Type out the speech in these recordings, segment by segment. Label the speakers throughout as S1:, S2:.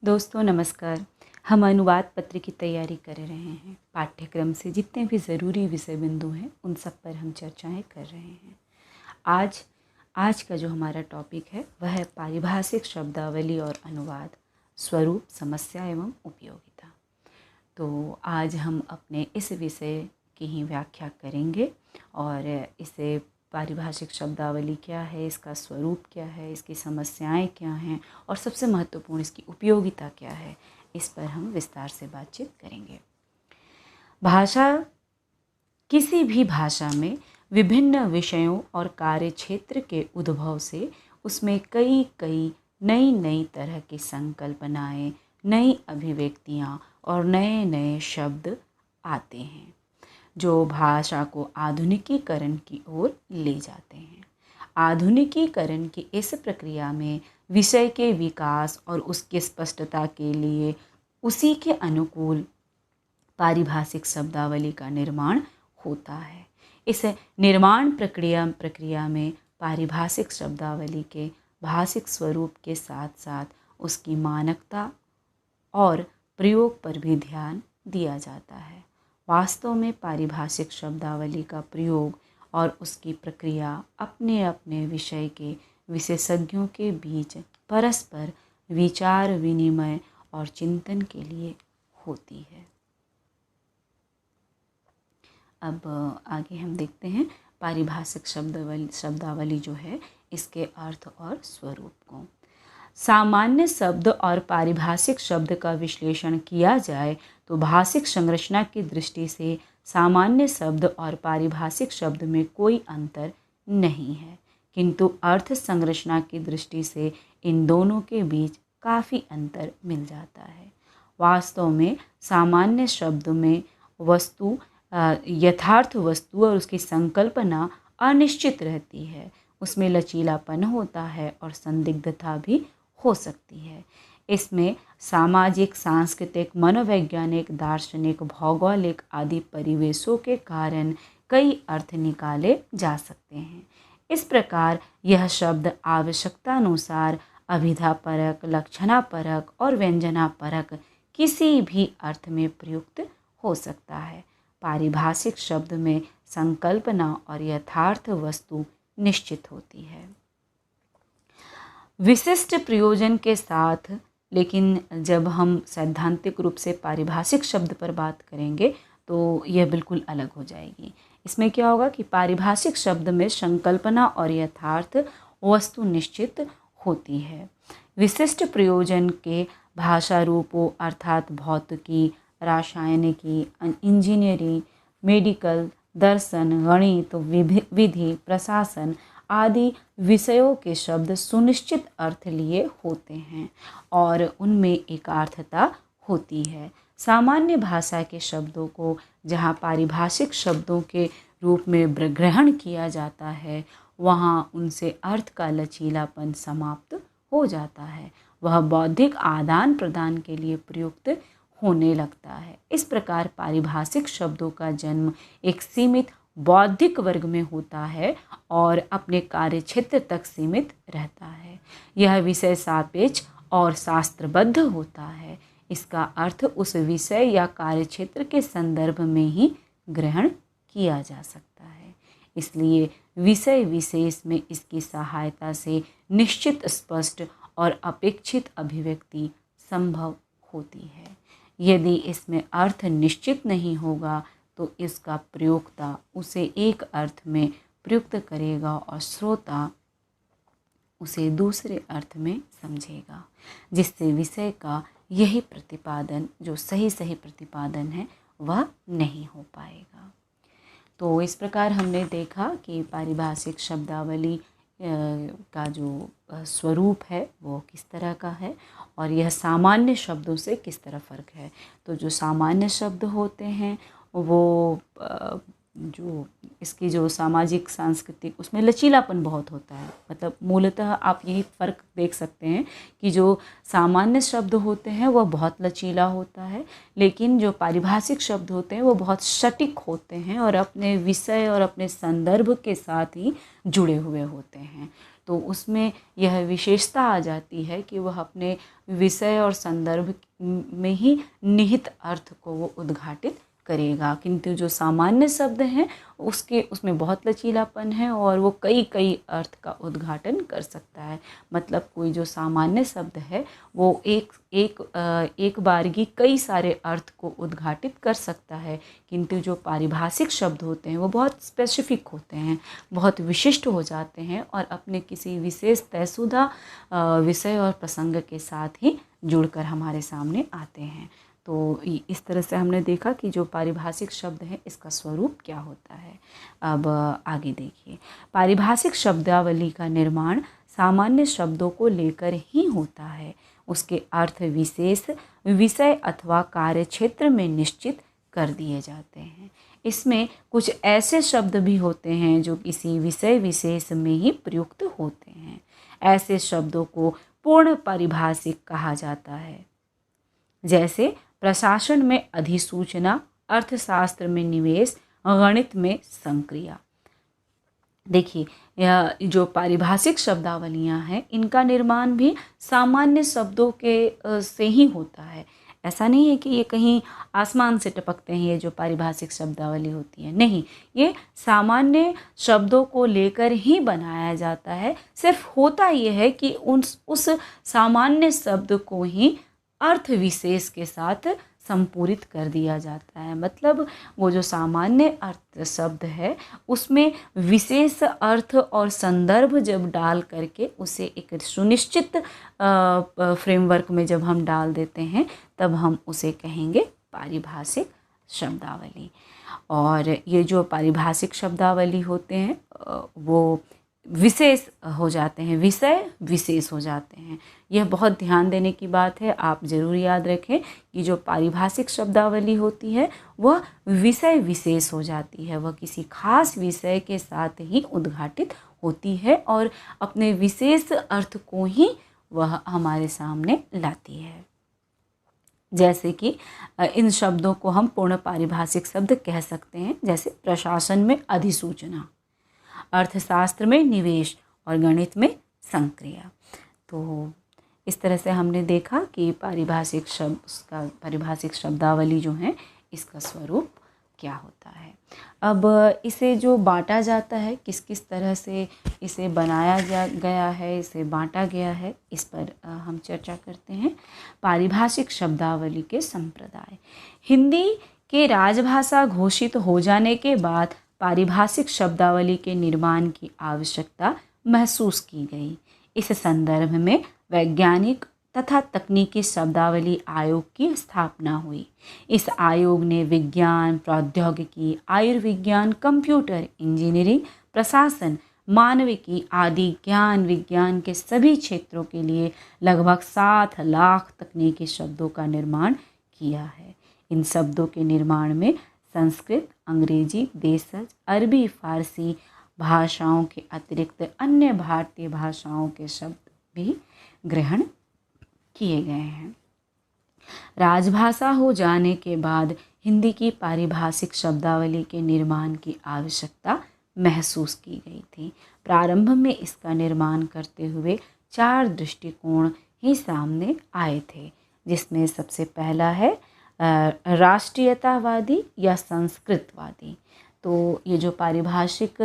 S1: दोस्तों नमस्कार। हम अनुवाद पत्र की तैयारी कर रहे हैं। पाठ्यक्रम से जितने भी ज़रूरी विषय बिंदु हैं उन सब पर हम चर्चाएं कर रहे हैं। आज का जो हमारा टॉपिक है वह है पारिभाषिक शब्दावली और अनुवाद, स्वरूप, समस्या एवं उपयोगिता। तो आज हम अपने इस विषय की ही व्याख्या करेंगे और इसे पारिभाषिक शब्दावली क्या है, इसका स्वरूप क्या है, इसकी समस्याएं क्या हैं और सबसे महत्वपूर्ण इसकी उपयोगिता क्या है, इस पर हम विस्तार से बातचीत करेंगे। भाषा, किसी भी भाषा में विभिन्न विषयों और कार्य क्षेत्र के उद्भव से उसमें कई नई तरह की संकल्पनाएं, नई अभिव्यक्तियां और नए नए शब्द आते हैं जो भाषा को आधुनिकीकरण की ओर ले जाते हैं। आधुनिकीकरण की इस प्रक्रिया में विषय के विकास और उसके स्पष्टता के लिए उसी के अनुकूल पारिभाषिक शब्दावली का निर्माण होता है। इस निर्माण प्रक्रिया में पारिभाषिक शब्दावली के भाषिक स्वरूप के साथ साथ उसकी मानकता और प्रयोग पर भी ध्यान दिया जाता है। वास्तव में पारिभाषिक शब्दावली का प्रयोग और उसकी प्रक्रिया अपने अपने विषय के विशेषज्ञों के बीच परस्पर विचार विनिमय और चिंतन के लिए होती है। अब आगे हम देखते हैं पारिभाषिक शब्दावली जो है इसके अर्थ और स्वरूप को। सामान्य शब्द और पारिभाषिक शब्द का विश्लेषण किया जाए तो भाषिक संरचना की दृष्टि से सामान्य शब्द और पारिभाषिक शब्द में कोई अंतर नहीं है, किंतु अर्थ संरचना की दृष्टि से इन दोनों के बीच काफ़ी अंतर मिल जाता है। वास्तव में सामान्य शब्द में वस्तु, यथार्थ वस्तु और उसकी संकल्पना अनिश्चित रहती है, उसमें लचीलापन होता है और संदिग्धता भी हो सकती है। इसमें सामाजिक, सांस्कृतिक, मनोवैज्ञानिक, दार्शनिक, भौगोलिक आदि परिवेशों के कारण कई अर्थ निकाले जा सकते हैं। इस प्रकार यह शब्द आवश्यकतानुसार अभिधापरक, लक्षणापरक और व्यंजनापरक किसी भी अर्थ में प्रयुक्त हो सकता है। पारिभाषिक शब्द में संकल्पना और यथार्थ वस्तु निश्चित होती है, विशिष्ट प्रयोजन के साथ। लेकिन जब हम सैद्धांतिक रूप से पारिभाषिक शब्द पर बात करेंगे तो यह बिल्कुल अलग हो जाएगी। इसमें क्या होगा कि पारिभाषिक शब्द में संकल्पना और यथार्थ वस्तु निश्चित होती है। विशिष्ट प्रयोजन के भाषा रूपों अर्थात भौतिकी, रासायनिकी, इंजीनियरिंग, मेडिकल, दर्शन, गणित, विधि, प्रशासन आदि विषयों के शब्द सुनिश्चित अर्थ लिए होते हैं और उनमें एकार्थता होती है। सामान्य भाषा के शब्दों को जहाँ पारिभाषिक शब्दों के रूप में ग्रहण किया जाता है वहाँ उनसे अर्थ का लचीलापन समाप्त हो जाता है, वह बौद्धिक आदान प्रदान के लिए प्रयुक्त होने लगता है। इस प्रकार पारिभाषिक शब्दों का जन्म एक सीमित बौद्धिक वर्ग में होता है और अपने कार्य क्षेत्र तक सीमित रहता है। यह विषय सापेक्ष और शास्त्रबद्ध होता है। इसका अर्थ उस विषय या कार्य क्षेत्र के संदर्भ में ही ग्रहण किया जा सकता है। इसलिए विषय विशेष में इसकी सहायता से निश्चित, स्पष्ट और अपेक्षित अभिव्यक्ति संभव होती है। यदि इसमें अर्थ निश्चित नहीं होगा तो इसका प्रयोक्ता उसे एक अर्थ में प्रयुक्त करेगा और श्रोता उसे दूसरे अर्थ में समझेगा, जिससे विषय का यही प्रतिपादन, जो सही प्रतिपादन है, वह नहीं हो पाएगा। तो इस प्रकार हमने देखा कि पारिभाषिक शब्दावली का जो स्वरूप है वो किस तरह का है और यह सामान्य शब्दों से किस तरह फ़र्क है। तो जो सामान्य शब्द होते हैं वो जो इसकी जो सामाजिक, सांस्कृतिक, उसमें लचीलापन बहुत होता है। मतलब मूलतः आप यही फ़र्क देख सकते हैं कि जो सामान्य शब्द होते हैं वह बहुत लचीला होता है, लेकिन जो पारिभाषिक शब्द होते हैं वो बहुत सटीक होते हैं और अपने विषय और अपने संदर्भ के साथ ही जुड़े हुए होते हैं। तो उसमें यह विशेषता आ जाती है कि वह अपने विषय और संदर्भ में ही निहित अर्थ को वो उद्घाटित करेगा। किंतु जो सामान्य शब्द हैं उसमें बहुत लचीलापन है और वो कई कई अर्थ का उद्घाटन कर सकता है। मतलब कोई जो सामान्य शब्द है वो एक बारगी कई सारे अर्थ को उद्घाटित कर सकता है, किंतु जो पारिभाषिक शब्द होते हैं वो बहुत स्पेसिफिक होते हैं, बहुत विशिष्ट हो जाते हैं और अपने किसी विशेष तयशुदा विषय और प्रसंग के साथ ही जुड़कर हमारे सामने आते हैं। तो इस तरह से हमने देखा कि जो पारिभाषिक शब्द है इसका स्वरूप क्या होता है। अब आगे देखिए, पारिभाषिक शब्दावली का निर्माण सामान्य शब्दों को लेकर ही होता है। उसके अर्थ विशेष विषय अथवा कार्य क्षेत्र में निश्चित कर दिए जाते हैं। इसमें कुछ ऐसे शब्द भी होते हैं जो किसी विषय विशेष में ही प्रयुक्त होते हैं। ऐसे शब्दों को पूर्ण पारिभाषिक कहा जाता है। जैसे प्रशासन में अधिसूचना, अर्थशास्त्र में निवेश, गणित में संक्रिया। देखिए, यह जो पारिभाषिक शब्दावलियां हैं इनका निर्माण भी सामान्य शब्दों के से ही होता है। ऐसा नहीं है कि ये कहीं आसमान से टपकते हैं ये जो पारिभाषिक शब्दावली होती है, नहीं, ये सामान्य शब्दों को लेकर ही बनाया जाता है। सिर्फ होता ये है कि उस सामान्य शब्द को ही अर्थ विशेष के साथ संपूरित कर दिया जाता है। मतलब वो जो सामान्य अर्थ शब्द है उसमें विशेष अर्थ और संदर्भ जब डाल करके उसे एक सुनिश्चित फ्रेमवर्क में जब हम डाल देते हैं तब हम उसे कहेंगे पारिभाषिक शब्दावली। और ये जो पारिभाषिक शब्दावली होते हैं वो विशेष हो जाते हैं, विषय विशेष हो जाते हैं। यह बहुत ध्यान देने की बात है। आप ज़रूर याद रखें कि जो पारिभाषिक शब्दावली होती है वह विषय विशेष हो जाती है, वह किसी खास विषय के साथ ही उद्घाटित होती है और अपने विशेष अर्थ को ही वह हमारे सामने लाती है। जैसे कि इन शब्दों को हम पूर्ण पारिभाषिक शब्द कह सकते हैं, जैसे प्रशासन में अधिसूचना, अर्थशास्त्र में निवेश और गणित में संक्रिया। तो इस तरह से हमने देखा कि पारिभाषिक शब्दावली जो है इसका स्वरूप क्या होता है। अब इसे जो बांटा जाता है, किस किस तरह से इसे बनाया गया है, इसे बांटा गया है, इस पर हम चर्चा करते हैं। पारिभाषिक शब्दावली के संप्रदाय। हिंदी के राजभाषा घोषित हो जाने के बाद पारिभाषिक शब्दावली के निर्माण की आवश्यकता महसूस की गई। इस संदर्भ में वैज्ञानिक तथा तकनीकी शब्दावली आयोग की स्थापना हुई। इस आयोग ने विज्ञान, प्रौद्योगिकी, आयुर्विज्ञान, कंप्यूटर, इंजीनियरिंग, प्रशासन, मानविकी आदि ज्ञान विज्ञान के सभी क्षेत्रों के लिए लगभग 7 लाख तकनीकी शब्दों का निर्माण किया है। इन शब्दों के निर्माण में संस्कृत, अंग्रेजी, देशज, अरबी, फारसी भाषाओं के अतिरिक्त अन्य भारतीय भाषाओं के शब्द भी ग्रहण किए गए हैं। राजभाषा हो जाने के बाद हिंदी की पारिभाषिक शब्दावली के निर्माण की आवश्यकता महसूस की गई थी। प्रारंभ में इसका निर्माण करते हुए 4 दृष्टिकोण ही सामने आए थे, जिसमें सबसे पहला है राष्ट्रीयतावादी या संस्कृतवादी। तो ये जो पारिभाषिक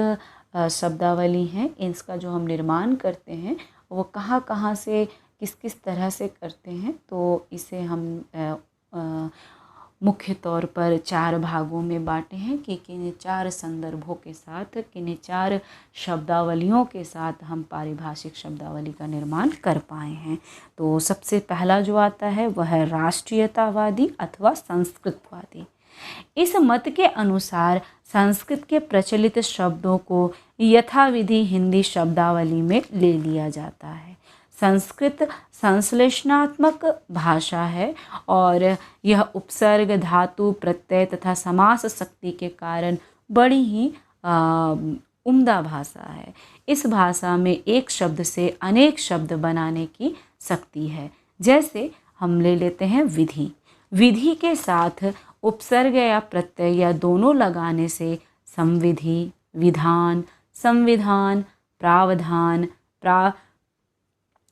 S1: शब्दावली है इसका जो हम निर्माण करते हैं वो कहाँ कहाँ से किस किस तरह से करते हैं, तो इसे हम मुख्य तौर पर 4 भागों में बांटे हैं कि किन्हीं 4 संदर्भों के साथ, किन्हीं 4 शब्दावलियों के साथ हम पारिभाषिक शब्दावली का निर्माण कर पाए हैं। तो सबसे पहला जो आता है वह है राष्ट्रीयतावादी अथवा संस्कृतवादी। इस मत के अनुसार संस्कृत के प्रचलित शब्दों को यथाविधि हिंदी शब्दावली में ले लिया जाता है। संस्कृत संश्लेषणात्मक भाषा है और यह उपसर्ग, धातु, प्रत्यय तथा समास शक्ति के कारण बड़ी ही उम्दा भाषा है। इस भाषा में एक शब्द से अनेक शब्द बनाने की शक्ति है। जैसे हम ले लेते हैं विधि। विधि के साथ उपसर्ग या प्रत्यय या दोनों लगाने से संविधि, विधान, संविधान, प्रावधान,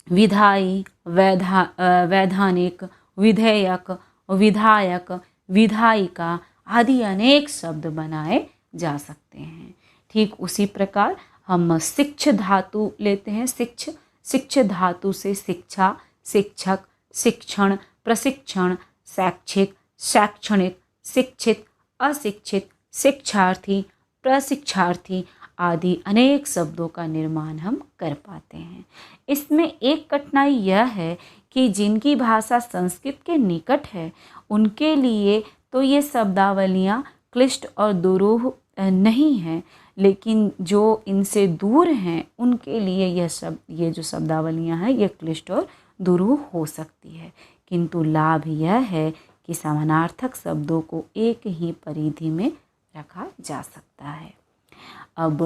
S1: विधायी, वैधानिक, विधेयक, विधायक, विधायिका आदि अनेक शब्द बनाए जा सकते हैं। ठीक उसी प्रकार हम शिक्ष धातु लेते हैं। शिक्ष धातु से शिक्षा, शिक्षक, शिक्षण, प्रशिक्षण, शैक्षिक, शैक्षणिक, शिक्षित, अशिक्षित, शिक्षार्थी, प्रशिक्षार्थी आदि अनेक शब्दों का निर्माण हम कर पाते हैं। इसमें एक कठिनाई यह है कि जिनकी भाषा संस्कृत के निकट है उनके लिए तो ये शब्दावलियाँ क्लिष्ट और दुरूह नहीं हैं, लेकिन जो इनसे दूर हैं उनके लिए ये जो शब्दावलियाँ हैं ये क्लिष्ट और दुरूह हो सकती है। किंतु लाभ यह है कि समानार्थक शब्दों को एक ही परिधि में रखा जा सकता है। अब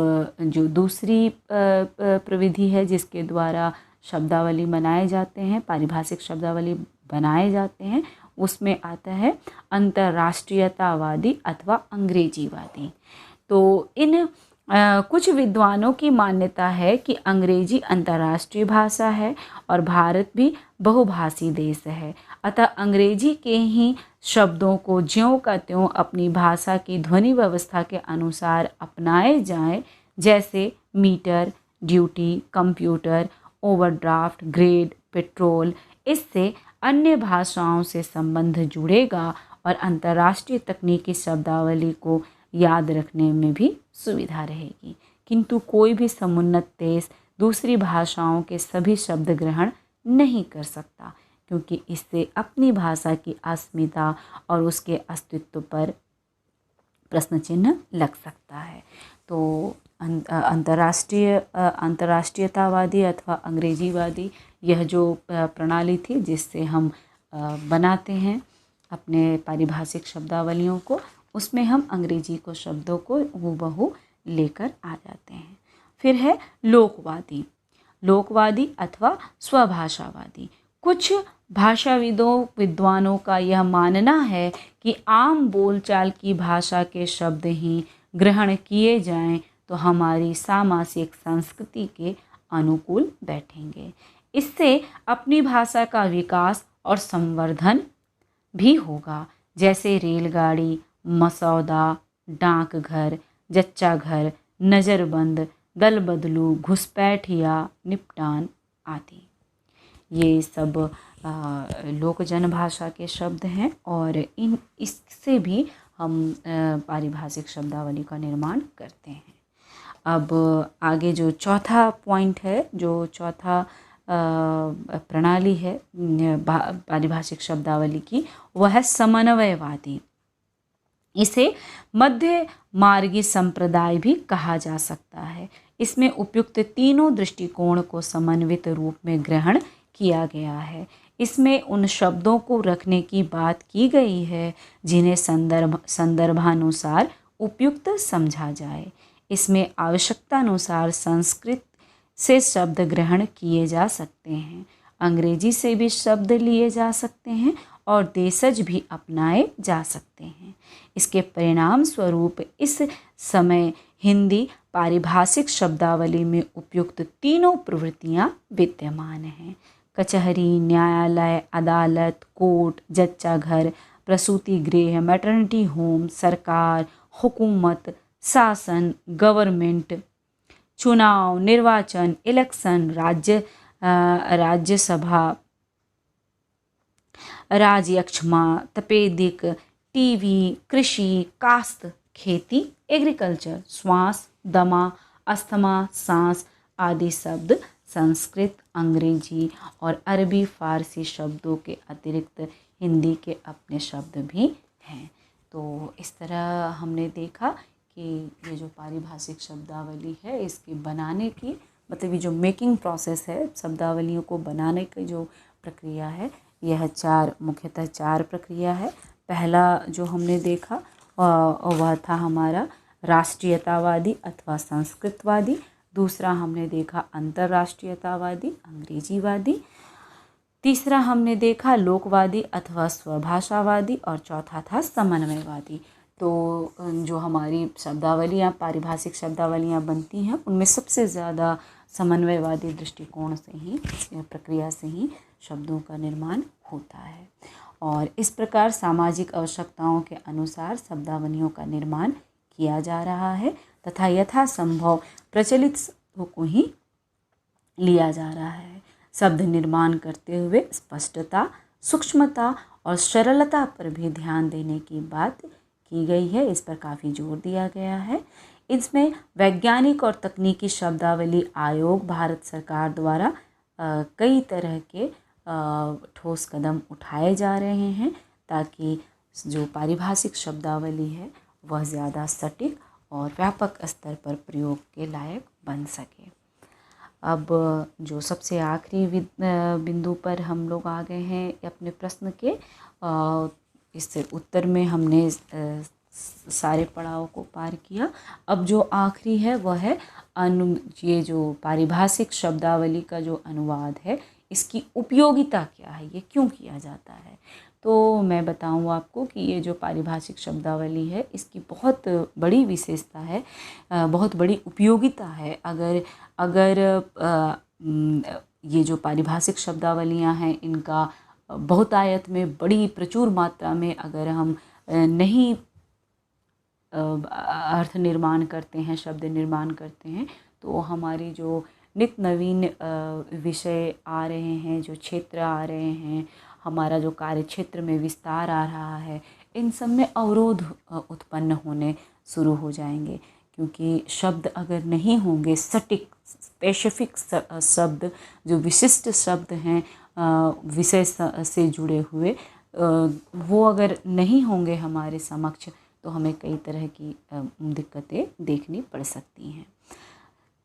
S1: जो दूसरी प्रविधि है जिसके द्वारा शब्दावली बनाए जाते हैं, पारिभाषिक शब्दावली बनाए जाते हैं, उसमें आता है अंतर्राष्ट्रीयतावादी अथवा अंग्रेजीवादी। तो इन कुछ विद्वानों की मान्यता है कि अंग्रेजी अंतर्राष्ट्रीय भाषा है और भारत भी बहुभाषी देश है, अतः अंग्रेजी के ही शब्दों को ज्यों का त्यों अपनी भाषा की ध्वनि व्यवस्था के अनुसार अपनाए जाएं, जैसे metre, duty, computer, overdraft, grade, petrol. इससे अन्य भाषाओं से संबंध जुड़ेगा और अंतर्राष्ट्रीय तकनीकी शब्दावली को याद रखने में भी सुविधा रहेगी। किंतु कोई भी समुन्नत देश दूसरी भाषाओं के सभी शब्द ग्रहण नहीं कर सकता, क्योंकि इससे अपनी भाषा की अस्मिता और उसके अस्तित्व पर प्रश्न चिन्ह लग सकता है। तो अंतर्राष्ट्रीयतावादी अथवा अंग्रेजीवादी यह जो प्रणाली थी जिससे हम बनाते हैं अपने पारिभाषिक शब्दावलियों को, उसमें हम अंग्रेजी को शब्दों को हूबहू लेकर आ जाते हैं। फिर है लोकवादी अथवा स्वभाषावादी। कुछ विद्वानों का यह मानना है कि आम बोलचाल की भाषा के शब्द ही ग्रहण किए जाएं तो हमारी सामासिक संस्कृति के अनुकूल बैठेंगे। इससे अपनी भाषा का विकास और संवर्धन भी होगा, जैसे रेलगाड़ी, मसौदा, डाकघर, जच्चा घर, नज़रबंद, दल बदलू, घुसपैठ या निपटान आदि। ये सब लोक जनभाषा के शब्द हैं और इससे भी हम पारिभाषिक शब्दावली का निर्माण करते हैं। अब आगे जो चौथा पॉइंट है, जो चौथा प्रणाली है पारिभाषिक शब्दावली की, वह है समन्वयवादी। इसे मध्य मार्गी संप्रदाय भी कहा जा सकता है। इसमें उपयुक्त तीनों दृष्टिकोण को समन्वित रूप में ग्रहण किया गया है। इसमें उन शब्दों को रखने की बात की गई है जिन्हें संदर्भानुसार उपयुक्त समझा जाए। इसमें आवश्यकतानुसार संस्कृत से शब्द ग्रहण किए जा सकते हैं, अंग्रेजी से भी शब्द लिए जा सकते हैं और देशज भी अपनाए जा सकते हैं। इसके परिणाम स्वरूप इस समय हिंदी पारिभाषिक शब्दावली में उपयुक्त तीनों प्रवृत्तियां विद्यमान हैं: कचहरी, न्यायालय, अदालत, कोर्ट, जच्चा घर, प्रसूति गृह, मैटरनिटी होम, सरकार, हुकूमत, शासन, गवर्नमेंट, चुनाव, निर्वाचन, इलेक्शन, राज्यसभा, राजयक्षमा, तपेदिक, टीवी, कृषि, कास्त, खेती, एग्रीकल्चर, श्वास, दमा, अस्थमा, सांस आदि शब्द संस्कृत, अंग्रेजी और अरबी फारसी शब्दों के अतिरिक्त हिंदी के अपने शब्द भी हैं। तो इस तरह हमने देखा कि ये जो पारिभाषिक शब्दावली है इसके बनाने की मतलब ये जो मेकिंग प्रोसेस है, शब्दावलियों को बनाने की जो प्रक्रिया है, यह मुख्यतः चार प्रक्रिया है। पहला जो हमने देखा वह था हमारा राष्ट्रीयतावादी अथवा संस्कृतवादी। दूसरा हमने देखा अंतर्राष्ट्रीयतावादी अंग्रेजीवादी। तीसरा हमने देखा लोकवादी अथवा स्वभाषावादी और चौथा था समन्वयवादी। तो जो हमारी शब्दावलियाँ पारिभाषिक शब्दावलियाँ बनती हैं उनमें सबसे ज़्यादा समन्वयवादी दृष्टिकोण से ही, प्रक्रिया से ही शब्दों का निर्माण होता है। और इस प्रकार सामाजिक आवश्यकताओं के अनुसार शब्दावलियों का निर्माण किया जा रहा है तथा यथासंभव प्रचलित शब्दों को ही लिया जा रहा है। शब्द निर्माण करते हुए स्पष्टता, सूक्ष्मता और सरलता पर भी ध्यान देने की बात की गई है, इस पर काफ़ी जोर दिया गया है। इसमें वैज्ञानिक और तकनीकी शब्दावली आयोग भारत सरकार द्वारा कई तरह के ठोस कदम उठाए जा रहे हैं ताकि जो पारिभाषिक शब्दावली है वह ज़्यादा सटीक और व्यापक स्तर पर प्रयोग के लायक बन सके। अब जो सबसे आखिरी बिंदु पर हम लोग आ गए हैं अपने प्रश्न के, इस उत्तर में हमने सारे पड़ाव को पार किया। अब जो आखिरी है वह है ये जो पारिभाषिक शब्दावली का जो अनुवाद है इसकी उपयोगिता क्या है, ये क्यों किया जाता है। तो मैं बताऊँ आपको कि ये जो पारिभाषिक शब्दावली है इसकी बहुत बड़ी विशेषता है, बहुत बड़ी उपयोगिता है। अगर ये जो पारिभाषिक शब्दावलियाँ हैं इनका बहुतायत में बड़ी प्रचुर मात्रा में अगर हम नहीं अर्थ निर्माण करते हैं, शब्द निर्माण करते हैं, तो हमारी जो नित नवीन विषय आ रहे हैं, जो क्षेत्र आ रहे हैं, हमारा जो कार्य क्षेत्र में विस्तार आ रहा है, इन सब में अवरोध उत्पन्न होने शुरू हो जाएंगे। क्योंकि शब्द अगर नहीं होंगे, सटीक स्पेसिफिक शब्द, जो विशिष्ट शब्द हैं विषय से जुड़े हुए, वो अगर नहीं होंगे हमारे समक्ष तो हमें कई तरह की दिक्कतें देखनी पड़ सकती हैं।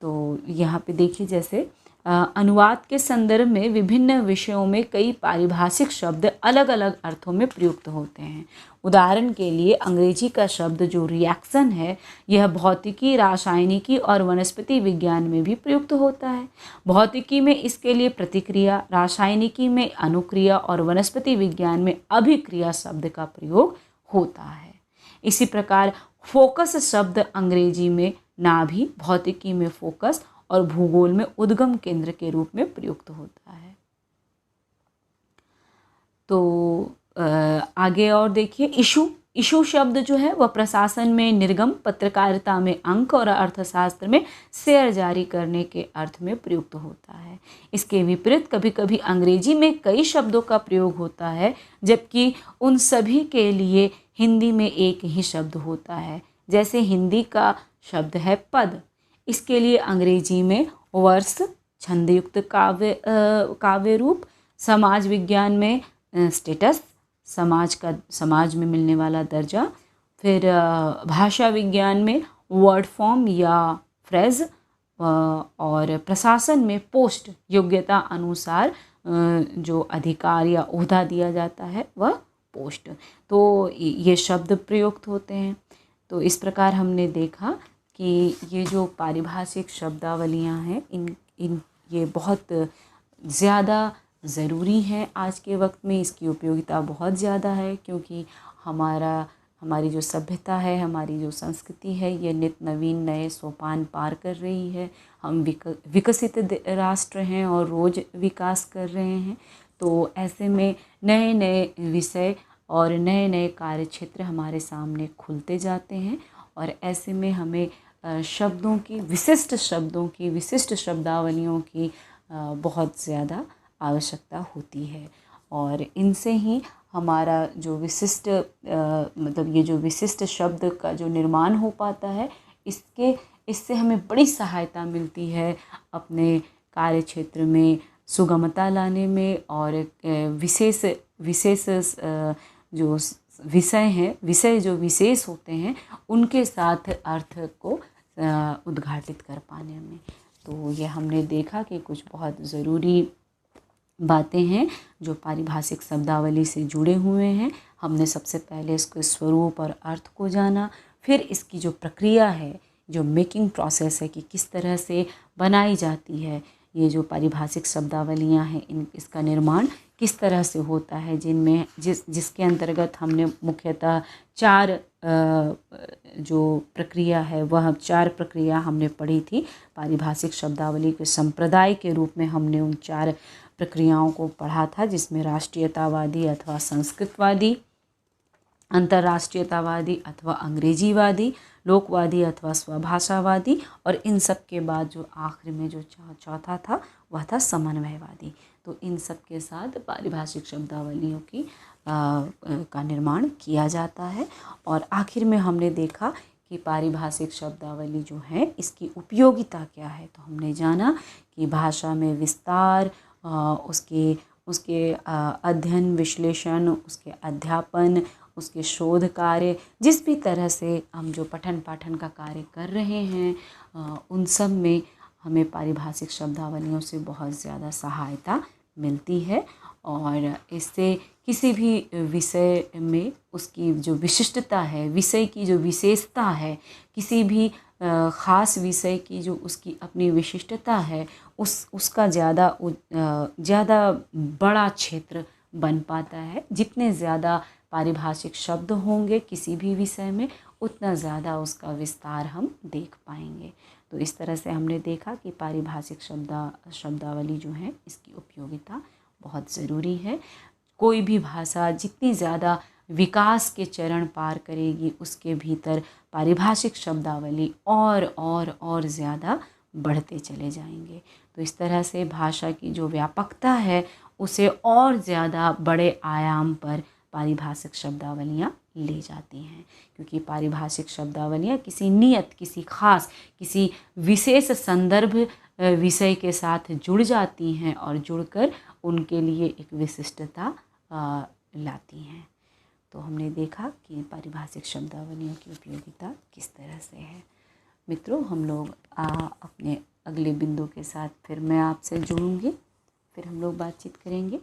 S1: तो यहाँ पे देखिए, जैसे अनुवाद के संदर्भ में विभिन्न विषयों में कई पारिभाषिक शब्द अलग अलग अर्थों में प्रयुक्त होते हैं। उदाहरण के लिए अंग्रेजी का शब्द जो रिएक्शन है, यह भौतिकी, रासायनिकी और वनस्पति विज्ञान में भी प्रयुक्त होता है। भौतिकी में इसके लिए प्रतिक्रिया, रासायनिकी में अनुक्रिया और वनस्पति विज्ञान में अभिक्रिया शब्द का प्रयोग होता है। इसी प्रकार फोकस शब्द अंग्रेजी में नाभि, भौतिकी में फोकस और भूगोल में उद्गम केंद्र के रूप में प्रयुक्त होता है। तो आगे और देखिए, इशू शब्द जो है वह प्रशासन में निर्गम, पत्रकारिता में अंक और अर्थशास्त्र में शेयर जारी करने के अर्थ में प्रयुक्त होता है। इसके विपरीत कभी कभी अंग्रेजी में कई शब्दों का प्रयोग होता है, जबकि उन सभी के लिए हिंदी में एक ही शब्द होता है। जैसे हिंदी का शब्द है पद, इसके लिए अंग्रेजी में वर्ष, छंदयुक्त काव्य रूप, समाज विज्ञान में स्टेटस, समाज में मिलने वाला दर्जा, फिर भाषा विज्ञान में वर्ड फॉर्म या फ्रेज, और प्रशासन में पोस्ट, योग्यता अनुसार जो अधिकार या ओहदा दिया जाता है वह पोस्ट। तो ये शब्द प्रयुक्त होते हैं। तो इस प्रकार हमने देखा कि ये जो पारिभाषिक शब्दावलियाँ हैं ये बहुत ज़्यादा ज़रूरी है आज के वक्त में। इसकी उपयोगिता बहुत ज़्यादा है, क्योंकि हमारी जो सभ्यता है, हमारी जो संस्कृति है, ये नित नवीन नए सोपान पार कर रही है। हम विकसित राष्ट्र हैं और रोज़ विकास कर रहे हैं। तो ऐसे में नए नए विषय और नए नए कार्य क्षेत्र हमारे सामने खुलते जाते हैं, और ऐसे में हमें शब्दों की, विशिष्ट शब्दावलियों की बहुत ज़्यादा आवश्यकता होती है। और इनसे ही हमारा जो विशिष्ट ये जो विशिष्ट शब्द का जो निर्माण हो पाता है, इससे हमें बड़ी सहायता मिलती है अपने कार्य क्षेत्र में सुगमता लाने में, और विशेष जो विषय जो विशेष होते हैं उनके साथ अर्थ को उद्घाटित कर पाने में। तो ये हमने देखा कि कुछ बहुत ज़रूरी बातें हैं जो पारिभाषिक शब्दावली से जुड़े हुए हैं। हमने सबसे पहले इसके स्वरूप और अर्थ को जाना, फिर इसकी जो प्रक्रिया है, जो मेकिंग प्रोसेस है कि किस तरह से बनाई जाती है ये जो पारिभाषिक शब्दावलियाँ हैं, इसका निर्माण किस तरह से होता है, जिनमें जिसके अंतर्गत हमने मुख्यतः 4 जो प्रक्रिया है वह 4 प्रक्रिया हमने पढ़ी थी। पारिभाषिक शब्दावली के संप्रदाय के रूप में हमने उन 4 प्रक्रियाओं को पढ़ा था, जिसमें राष्ट्रीयतावादी अथवा संस्कृतवादी, अंतर्राष्ट्रीयतावादी अथवा अंग्रेजीवादी, लोकवादी अथवा स्वभाषावादी, और इन सब के बाद जो आखिर में जो चौथा था वह था समन्वयवादी। तो इन सब के साथ पारिभाषिक शब्दावलियों की का निर्माण किया जाता है। और आखिर में हमने देखा कि पारिभाषिक शब्दावली जो है इसकी उपयोगिता क्या है। तो हमने जाना कि भाषा में विस्तार, उसके अध्ययन विश्लेषण, उसके अध्यापन, उसके शोध कार्य, जिस भी तरह से हम जो पठन पाठन का कार्य कर रहे हैं उन सब में हमें पारिभाषिक शब्दावलियों से बहुत ज़्यादा सहायता मिलती है। और इससे किसी भी विषय में उसकी जो विशिष्टता है, विषय की जो विशेषता है, किसी भी ख़ास विषय की जो उसकी अपनी विशिष्टता है, उसका ज़्यादा बड़ा क्षेत्र बन पाता है। जितने ज़्यादा पारिभाषिक शब्द होंगे किसी भी विषय में, उतना ज़्यादा उसका विस्तार हम देख पाएंगे। तो इस तरह से हमने देखा कि पारिभाषिक शब्दावली जो है इसकी उपयोगिता बहुत ज़रूरी है। कोई भी भाषा जितनी ज़्यादा विकास के चरण पार करेगी, उसके भीतर पारिभाषिक शब्दावली और ज़्यादा बढ़ते चले जाएंगे। तो इस तरह से भाषा की जो व्यापकता है उसे और ज़्यादा बड़े आयाम पर पारिभाषिक शब्दावलियाँ ले जाती हैं, क्योंकि पारिभाषिक शब्दावलियाँ किसी नियत, किसी खास, किसी विशेष संदर्भ विषय के साथ जुड़ जाती हैं और जुड़कर उनके लिए एक विशिष्टता लाती हैं। तो हमने देखा कि पारिभाषिक शब्दावलियों की उपयोगिता किस तरह से है। मित्रों, हम लोग अपने अगले बिंदु के साथ फिर मैं आपसे जुड़ूंगी, फिर हम लोग बातचीत करेंगे।